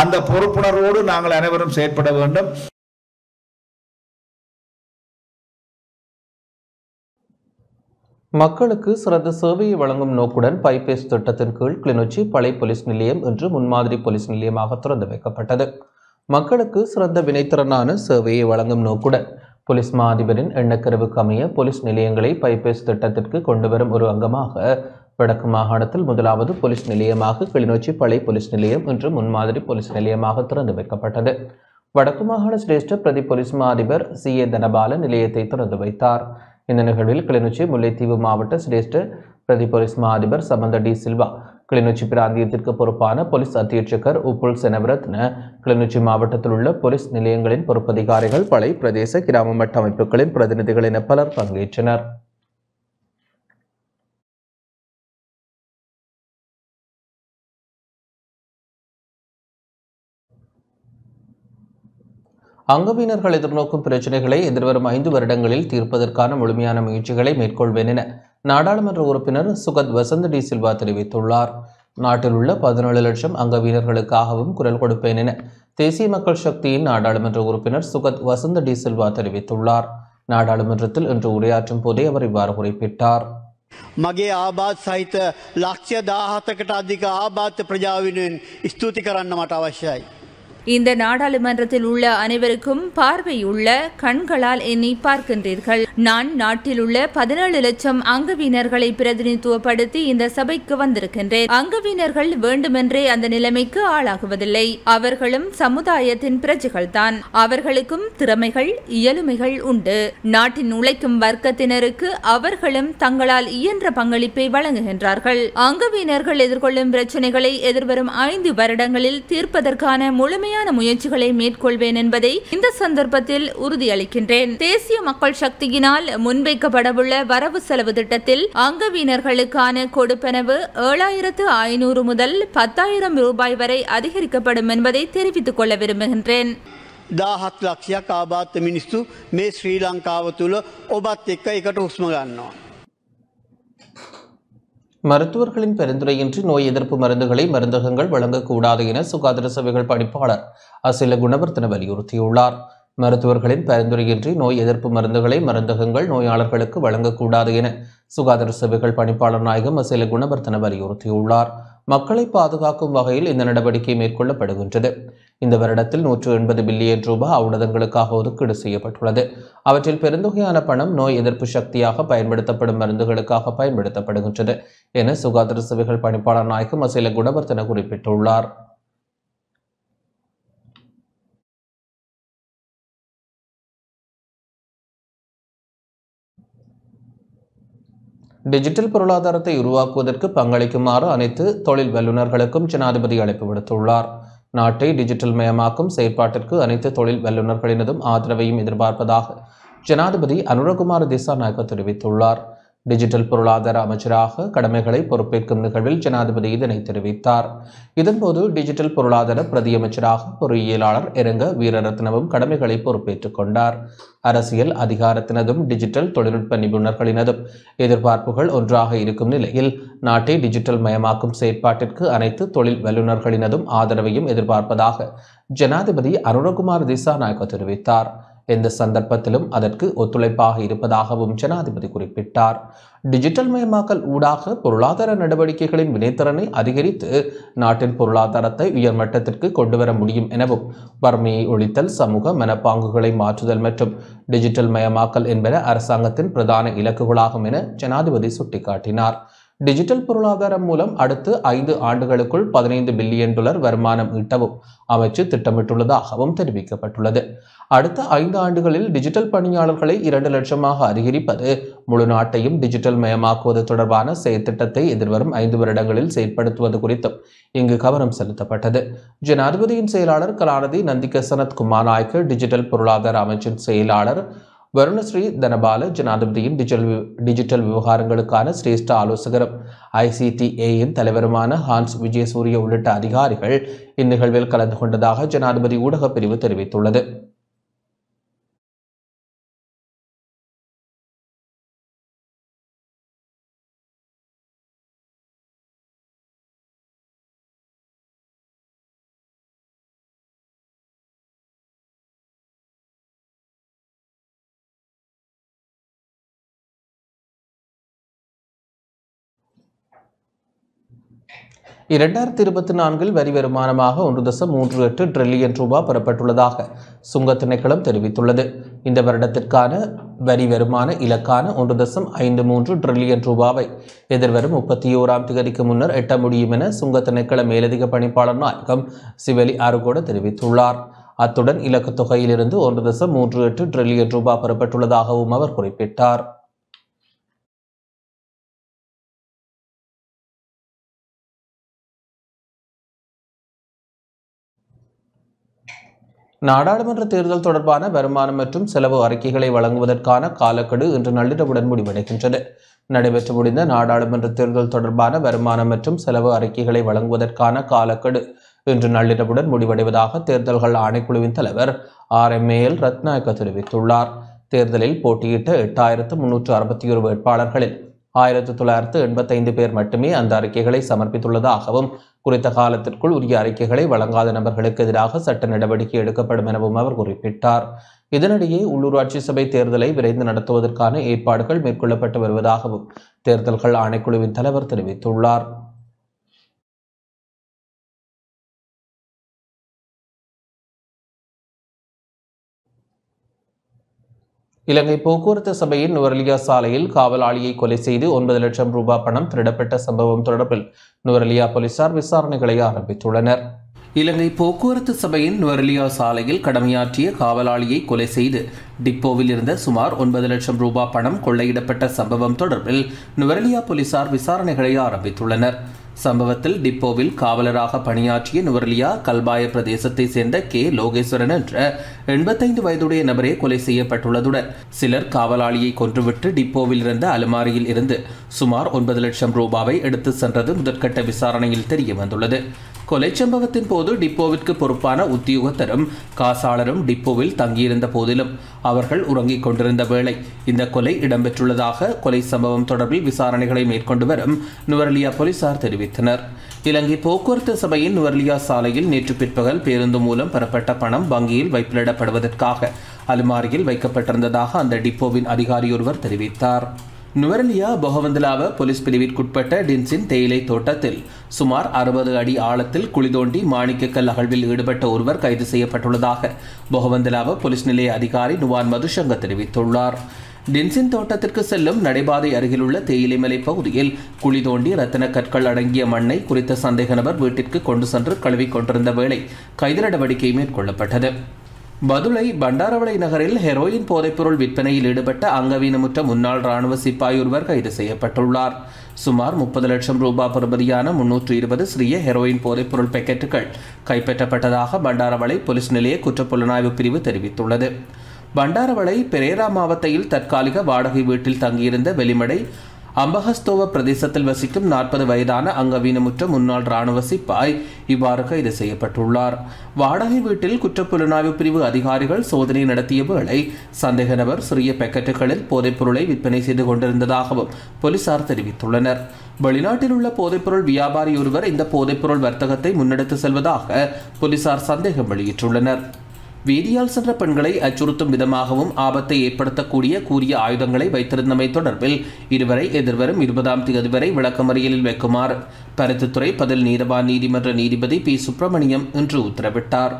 Speaker 15: அந்த பொறுப்புணர்வோடு நாங்கள் அனைவரும் செயற்பட வேண்டும்.
Speaker 1: மக்களுக்கு சிறந்த சேவையை வழங்கும் நோக்குடன் பைபேஸ் திட்டத்தின் கீழ் கிளிநொச்சி பழைய போலீஸ் நிலையம் இன்று முன்மாதிரி போலீஸ் நிலையமாக திறந்து வைக்கப்பட்டது. மக்களுக்கு சிறந்த வினைத்திறனான சேவையை வழங்கும் நோக்குடன் போலீஸ் மா அதிபரின் எண்ணக்கருவுக்கு அமைய போலீஸ் நிலையங்களை பைபேஸ் திட்டத்திற்கு கொண்டுவரும் ஒரு அங்கமாக வடக்கு மாகாணத்தில் முதலாவது போலீஸ் நிலையமாக கிளிநொச்சி பழைய போலீஸ் நிலையம் இன்று முன்மாதிரி போலீஸ் நிலையமாக திறந்து வைக்கப்பட்டது. வடக்கு மாகாண சிரேஷ்ட பிரதி போலீஸ் மா அதிபர் CA தனபால நிலையத்தை திறந்து வைத்தார். இந்த நிகழ்வில் கிளிநொச்சி முல்லைத்தீவு மாவட்ட சிரேஷ்ட பிரதி போலீஸ் மா அதிபர் சமந்த டி சில்வா, கிளிநொச்சி பிராந்தியத்திற்கு பொறுப்பான போலீஸ் அத்தியட்சகர் உப்புல் செனவரத்ன, கிளிநொச்சி மாவட்டத்தில் உள்ள போலீஸ் நிலையங்களின் பொறுப்பதிகாரிகள், பழைய பிரதேச கிராம மட்ட அமைப்புகளின் பிரதிநிதிகள் என பலர் பங்கேற்றனர். அங்கவீனர்கள் எதிர்நோக்கும் பிரச்சினைகளை எதிர்வரும் 5 வருடங்களில் தீர்ப்பதற்கான முழுமையான முயற்சிகளை மேற்கொள்வேன் என நாடாளுமன்ற உறுப்பினர் சுகத் வசந்த டி சில்வா தெரிவித்துள்ளார். நாட்டில் உள்ள 17 லட்சம் அங்கவீனர்களுக்காகவும் குரல் கொடுப்பேன் என தேசிய மக்கள் சக்தியின் நாடாளுமன்ற உறுப்பினர் சுகத் வசந்த டி சில்வா தெரிவித்துள்ளார். நாடாளுமன்றத்தில் இன்று உரையாற்றும் போதே அவர் இவ்வாறு குறிப்பிட்டார்.
Speaker 16: මගේ ආබාධ සහිත ලක්ෂ 17කට අධික ආබාධ ප්‍රජාවිනුවෙන් ස්තුති කරන්න මට අවශ්‍යයි.
Speaker 14: இந்த நாடாளுமன்றத்தில் உள்ள அனைவருக்கும் பார்வையுள்ள கண்களால் என்னை பார்க்கின்றீர்கள். நான் நாட்டில் உள்ள 17 லட்சம் அங்கவீனர்களை பிரதிநிதித்துவப்படுத்தி இந்த சபைக்கு வந்திருக்கின்றேன். அங்கவீனர்கள் வேண்டுமென்றே அந்த நிலைமைக்கு ஆளாகுவதில்லை. அவர்களும் சமுதாயத்தின் பிரஜைகள் தான். அவர்களுக்கும் திறமைகள், இயலுமைகள் உண்டு. நாட்டின் உழைக்கும் வர்க்கத்தினருக்கு அவர்களும் தங்களால் இயன்ற பங்களிப்பை வழங்குகின்றார்கள். அங்கவீனர்கள் எதிர்கொள்ளும் பிரச்சனைகளை எதிர்வரும் 5 வருடங்களில் தீர்ப்பதற்கான முழுமையான முயற்சிகளை மேற்கொள்வேன் என்பதை இந்த சந்தர்ப்பத்தில் உறுதியளிக்கின்றேன். தேசிய மக்கள் சக்தியினால் முன்வைக்கப்படவுள்ள வரவு செலவு திட்டத்தில் அங்கவீனர்களுக்கான கொடுப்பனவு 7500 முதல் 10,000 ரூபாய் வரை அதிகரிக்கப்படும் என்பதை தெரிவித்துக் கொள்ள விரும்புகின்றேன்.
Speaker 16: 17 ලක්ෂයක් ආබාධ මිනිස්සු මේ ශ්‍රී ලංකාව තුළ ඔබත් එක්ක එකට හුස්ම ගන්නවා.
Speaker 1: மருத்துவர்களின் பரிந்துரையின்றி நோய் எதிர்ப்பு மருந்துகளை மருந்தகங்கள் வழங்கக்கூடாது என சுகாதார சேவைகள் பணிப்பாளர் அசில குணவர்த்தன வலியுறுத்தியுள்ளார். மருத்துவர்களின் பரிந்துரையின்றி நோய் எதிர்ப்பு மருந்துகளை மருந்தகங்கள் நோயாளர்களுக்கு வழங்கக்கூடாது என சுகாதார சேவைகள் பணிப்பாளர் நாயகம் அசில குணவர்த்தன வலியுறுத்தியுள்ளார். மக்களை பாதுகாக்கும் வகையில் இந்த நடவடிக்கை மேற்கொள்ளப்படுகின்றது. இந்த வருடத்தில் 180 பில்லியன் ரூபாய் ஔடதங்களுக்காக ஒதுக்கீடு செய்யப்பட்டுள்ளது. அவற்றில் பெருந்தொகையான பணம் நோய் எதிர்ப்பு சக்தியாக பயன்படுத்தப்படும் மருந்துகளுக்காக பயன்படுத்தப்படுகின்றது என சுகாதார சேவைகள் பணிப்பாளர் நாயகம் அசில குணவர்த்தன குறிப்பிட்டுள்ளார். டிஜிட்டல் பொருளாதாரத்தை உருவாக்குவதற்கு பங்களிக்குமாறு அனைத்து தொழில் வல்லுநர்களுக்கும் ஜனாதிபதி அழைப்பு விடுத்துள்ளார். நாட்டை டிஜிட்டல் மயமாக்கும் செயற்பாட்டிற்கு அனைத்து தொழில் வல்லுநர்களினதும் ஆதரவையும் எதிர்பார்ப்பதாக ஜனாதிபதி அனுரகுமார திசாநாயக்க தெரிவித்துள்ளார். டிஜிட்டல் பொருளாதார அமைச்சராக கடமைகளை பொறுப்பேற்கும் நிகழ்வில் ஜனாதிபதி இதனை தெரிவித்தார். இதன்போது டிஜிட்டல் பொருளாதார பிரதி அமைச்சராக பொறியியலாளர் இரங்க வீரரத்னவும் கடமைகளை பொறுப்பேற்றுக் கொண்டார். அரசியல் அதிகாரத்தினதும் டிஜிட்டல் தொழில்நுட்ப நிபுணர்களினதும் எதிர்பார்ப்புகள் ஒன்றாக இருக்கும் நிலையில் நாட்டை டிஜிட்டல் மயமாக்கும் செயற்பாட்டிற்கு அனைத்து தொழில் வல்லுநர்களினதும் ஆதரவையும் எதிர்பார்ப்பதாக ஜனாதிபதி அனுரகுமார் திசாநாயக்க தெரிவித்தார். எந்த சந்தர்ப்பத்திலும் அதற்கு ஒத்துழைப்பாக இருப்பதாகவும் ஜனாதிபதி குறிப்பிட்டார். டிஜிட்டல் மயமாக்கல் ஊடாக பொருளாதார நடவடிக்கைகளின் வினைத்திறனை அதிகரித்து நாட்டின் பொருளாதாரத்தை உயர்மட்டத்திற்கு கொண்டுவர முடியும் எனவும் வறுமையை ஒழித்தல், சமூக மனப்பாங்குகளை மாற்றுதல் மற்றும் டிஜிட்டல் மயமாக்கல் என்பன அரசாங்கத்தின் பிரதான இலக்குகளாகும் என ஜனாதிபதி சுட்டிக்காட்டினார். டிஜிட்டல் பொருளாதாரம் மூலம் அடுத்த 5 ஆண்டுகளுக்குள் $15 பில்லியன் வருமானம் ஈட்டவும் அமைச்சு திட்டமிட்டுள்ளதாகவும் தெரிவிக்கப்பட்டுள்ளது. அடுத்த 5 ஆண்டுகளில் டிஜிட்டல் பணியாளர்களை 2 லட்சமாக அதிகரிப்பது, முழு நாட்டையும் டிஜிட்டல் மயமாக்குவது தொடர்பான செயற்திட்டத்தை எதிர்வரும் 5 வருடங்களில் செயற்படுத்துவது குறித்தும் இங்கு கவனம் செலுத்தப்பட்டது. ஜனாதிபதியின் செயலாளர் கலாநிதி நந்திக சனத் குமாநாயக்க, டிஜிட்டல் பொருளாதார அமைச்சின் செயலாளர் வருணஸ்ரீ தனபால, ஜனாதிபதியின் டிஜிட்டல் விவகாரங்களுக்கான சிரேஷ்ட ஆலோசகரும் ICTA-யின் தலைவருமான ஹான்ஸ் விஜயசூரிய உள்ளிட்ட அதிகாரிகள் இந்நிகழ்வில் கலந்து கொண்டதாக ஜனாதிபதி ஊடகப் பிரிவு தெரிவித்துள்ளது. இரண்டாயிரத்தி 24 வரி வருமானமாக 1.38 டிரில்லியன் ரூபாய் பெறப்பட்டுள்ளதாக சுங்க திணைக்களம் தெரிவித்துள்ளது. இந்த வருடத்திற்கான வரி வருமான இலக்கான 1.53 டிரில்லியன் ரூபாவை எதிர்வரும் 31ஆம் தேதிக்கு முன்னர் எட்ட முடியும் என சுங்க திணைக்கள மேலதிக பணிப்பாளர் நாயகம் சிவலி அருகோட தெரிவித்துள்ளார். அத்துடன் இலக்கு தொகையிலிருந்து 1.38 டிரில்லியன் ரூபாய் பெறப்பட்டுள்ளதாகவும் அவர் குறிப்பிட்டார். நாடாளுமன்ற தேர்தல் தொடர்பான வருமானம் மற்றும் செலவு அறிக்கைகளை வழங்குவதற்கான காலக்கெடு இன்று நள்ளிரவுடன் முடிவடைகின்றது. நடைபெற்று முடிந்த நாடாளுமன்ற தேர்தல் தொடர்பான வருமானம் மற்றும் செலவு அறிக்கைகளை வழங்குவதற்கான காலக்கெடு இன்று நள்ளிரவுடன் முடிவடைவதாக தேர்தல்கள் ஆணைக்குழுவின் தலைவர் RMAL ரத்நாயக்க தெரிவித்துள்ளார். தேர்தலில் போட்டியிட்ட 8361 வேட்பாளர்களில் 1985 பேர் மட்டுமே அந்த அறிக்கைகளை சமர்ப்பித்துள்ளதாகவும் குறித்த காலத்திற்குள் உரிய அறிக்கைகளை வழங்காத நபர்களுக்கு எதிராக சட்ட நடவடிக்கை எடுக்கப்படும் எனவும் அவர் குறிப்பிட்டார். இதனிடையே உள்ளூராட்சி சபை தேர்தலை விரைந்து நடத்துவதற்கான ஏற்பாடுகள் மேற்கொள்ளப்பட்டு வருவதாகவும் தேர்தல்கள் ஆணைக்குழுவின் தலைவர் தெரிவித்துள்ளார். இலங்கை போக்குவரத்து சபையின் நுவரெலியா சாலையில் காவலாளியை கொலை செய்து 9 லட்சம் ரூபாய் பணம் திருடப்பட்ட சம்பவம் தொடர்பில் நுவரெலியா போலீசார் விசாரணைகளை ஆரம்பித்துள்ளனர். இலங்கை போக்குவரத்து சபையின் நுவரெலியா சாலையில் கடமையாற்றிய காவலாளியை கொலை செய்து டிப்போவில் இருந்த சுமார் 9 லட்சம் ரூபாய் பணம் கொள்ளையிடப்பட்ட சம்பவம் தொடர்பில் நுவரெலியா போலீசார் விசாரணைகளை ஆரம்பித்துள்ளனர். சம்பவத்தில் டிப்போவில் காவலராக பணியாற்றிய நுவரெலியா கல்பாய பிரதேசத்தை சேர்ந்த K. லோகேஸ்வரன் என்ற 85 வயதுடைய நபரே கொலை செய்யப்பட்டுள்ளதுடன் சிலர் காவலாளியை கொன்றுவிட்டு டிப்போவில் இருந்த அலுமாரியில் இருந்து சுமார் 9 லட்சம் ரூபாவை எடுத்து சென்றது முதற்கட்ட விசாரணையில் தெரிய வந்துள்ளது. கொலை சம்பவத்தின் போது டிப்போவிற்கு பொறுப்பான உத்தியோகத்தரும் காசாளரும் டிப்போவில் தங்கியிருந்த போதிலும் அவர்கள் உறங்கிக் கொண்டிருந்த வேளை இந்த கொலை இடம்பெற்றுள்ளதாக கொலை சம்பவம் தொடர்பில் விசாரணைகளை மேற்கொண்டு வரும் நுவரெலியா போலீசார் தெரிவித்தனர். இலங்கை போக்குவரத்து சபையின் நுவரெலியா சாலையில் நேற்று பிற்பகல் பேருந்து மூலம் பெறப்பட்ட பணம் வங்கியில் வைப்பிலிடப்படுவதற்காக அலுமாரியில் வைக்கப்பட்டிருந்ததாக அந்த டிப்போவின் அதிகாரியொருவர் தெரிவித்தார். நுவரெலியா பொகவந்தலாவ போலீஸ் பிரிவிற்குட்பட்ட டின்சின் தேயிலை தோட்டத்தில் சுமார் 60 அடி ஆழத்தில் குழி தோண்டி மாணிக்கக்கல் அகழ்வில் ஈடுபட்ட ஒருவர் கைது செய்யப்பட்டுள்ளதாக பொகவந்தலாவ போலீஸ் நிலைய அதிகாரி நுவான் மதுஷங்க தெரிவித்துள்ளார். டின்சின் தோட்டத்திற்கு செல்லும் நடைபாதை அருகிலுள்ள தேயிலை மலை பகுதியில் குழி தோண்டி ரத்தின கற்கள் அடங்கிய மண்ணை குறித்த சந்தேக நபர் வீட்டிற்கு கொண்டு சென்று கழுவிக் கொண்டிருந்த வேளை கைது நடவடிக்கை மேற்கொள்ளப்பட்டது. பதுளை பண்டாரவளை நகரில் ஹெரோயின் போதைப்பொருள் விற்பனையில் ஈடுபட்ட அங்கவீனமுற்ற முன்னாள் ராணுவ சிப்பாய் ஒருவர் கைது செய்யப்பட்டுள்ளார். சுமார் 30 லட்சம் ரூபாய் பெறுமதியான 320 சிறிய ஹெரோயின் போதைப்பொருள் பாக்கெட்டுகள் கைப்பற்றப்பட்டதாக பண்டாரவளை போலீஸ் நிலைய குற்றப்புலனாய்வு பிரிவு தெரிவித்துள்ளது. பண்டாரவளை பெரேரா மாவட்டத்தில் தற்காலிக வாடகை வீட்டில் தங்கியிருந்த வெளிமடை அம்பஹஸ்தோவ பிரதேசத்தில் வசிக்கும் 40 வயதான அங்கவீனமுற்ற முன்னாள் ராணுவ சிப்பாய் இவ்வாறு கைது செய்யப்பட்டுள்ளார். வாடகை வீட்டில் குற்றப்புலனாய்வு பிரிவு அதிகாரிகள் சோதனை நடத்திய வேளை சந்தேக நபர் சிறிய பாக்கெட்டுகளில் போதைப்பொருளை விற்பனை செய்து கொண்டிருந்ததாகவும் போலீசார் தெரிவித்துள்ளனர். வெளிநாட்டில் உள்ள போதைப்பொருள் வியாபாரி ஒருவர் இந்த போதைப்பொருள் வர்த்தகத்தை முன்னெடுத்து செல்வதாக போலீசார் சந்தேகம் வெளியிட்டுள்ளனர். வீதியால் சென்ற பெண்களை அச்சுறுத்தும் விதமாகவும் ஆபத்தை ஏற்படுத்தக்கூடிய கூறிய ஆயுதங்களை வைத்திருந்தமை தொடர்பில் இருவரை எதிர்வரும் 20ஆம் தேதி வரை விளக்கமறியலில் வைக்குமாறு பருத்தித்துறை பதில் நீதவான் நீதிமன்ற நீதிபதி பி. சுப்பிரமணியம் இன்று உத்தரவிட்டார்.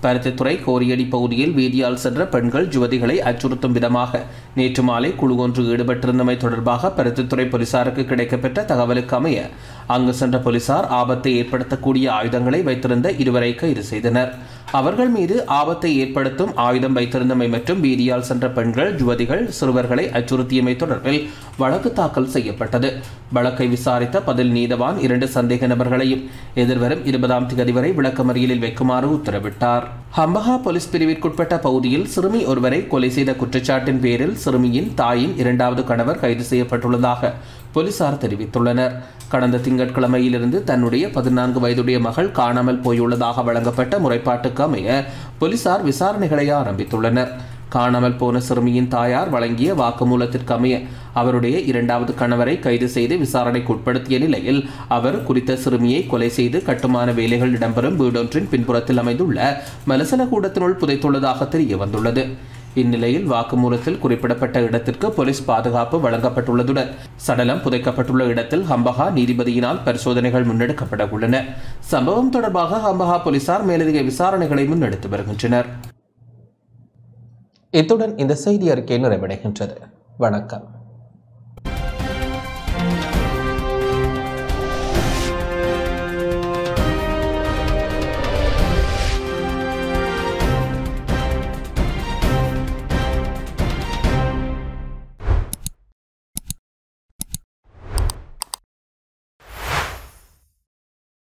Speaker 1: பருத்தித்துறை கோரியடி பகுதியில் வீதியால் சென்ற பெண்கள் யுவதிகளை அச்சுறுத்தும் விதமாக நேற்று மாலை குழு ஒன்று ஈடுபட்டிருந்தமை தொடர்பாக பருத்தித்துறை போலீசாருக்கு கிடைக்கப்பெற்ற தகவலுக்கு அமைய அங்கு சென்ற போலீசார் ஆபத்தை ஏற்படுத்தக்கூடிய ஆயுதங்களை வைத்திருந்த இருவரை கைது செய்தனர். அவர்கள் மீது ஆபத்தை ஏற்படுத்தும் ஆயுதம் வைத்திருந்தமை மற்றும் வீதியால் சென்ற பெண்கள் யுவதிகள் சிறுவர்களை அச்சுறுத்தியமை தொடர்பில் வழக்கு தாக்கல் செய்யப்பட்டது. வழக்கை விசாரித்த பதில் நீதவான் 2 சந்தேக நபர்களையும் எதிர்வரும் 20ஆம் தேதி வரை விளக்கமறியலில் வைக்குமாறு உத்தரவிட்டார். ஹம்பஹா போலீஸ் பிரிவிற்குட்பட்ட பகுதியில் சிறுமி ஒருவரை கொலை செய்த குற்றச்சாட்டின் பேரில் சிறுமியின் தாயின் 2வது கணவர் கைது செய்யப்பட்டுள்ளதாக போலீசார் தெரிவித்துள்ளனர். கடந்த திங்கட்கிழமையிலிருந்து தன்னுடைய 14 வயதுடைய மகள் காணாமல் போயுள்ளதாக வழங்கப்பட்ட முறைப்பாட்டுக்கு அமைய போலீசார் விசாரணைகளை ஆரம்பித்துள்ளனர். காணாமல் போன சிறுமியின் தாயார் வழங்கிய வாக்குமூலத்திற்கு அமைய அவருடைய 2வது கணவரை கைது செய்து விசாரணைக்கு உட்படுத்திய நிலையில் அவர் குறித்த சிறுமியை கொலை செய்து கட்டுமான வேலைகள் இடம்பெறும் வீடொன்றின் பின்புறத்தில் அமைந்துள்ள மலசல கூடத்தினுள் புதைத்துள்ளதாக தெரிய வந்துள்ளது. இந்நிலையில் வாக்குமூலத்தில் குறிப்பிடப்பட்ட இடத்திற்கு போலீஸ் பாதுகாப்பு வழங்கப்பட்டுள்ளதுடன் சடலம் புதைக்கப்பட்டுள்ள இடத்தில் ஹம்பஹா நீதிபதியினால் பரிசோதனைகள் முன்னெடுக்கப்பட உள்ளன. சம்பவம் தொடர்பாக ஹம்பஹா போலீசார் மேலதிக விசாரணைகளை முன்னெடுத்து வருகின்றனர்.
Speaker 17: இத்துடன் இந்த செய்தி அறிக்கை நிறைவடைகின்றது. வணக்கம்.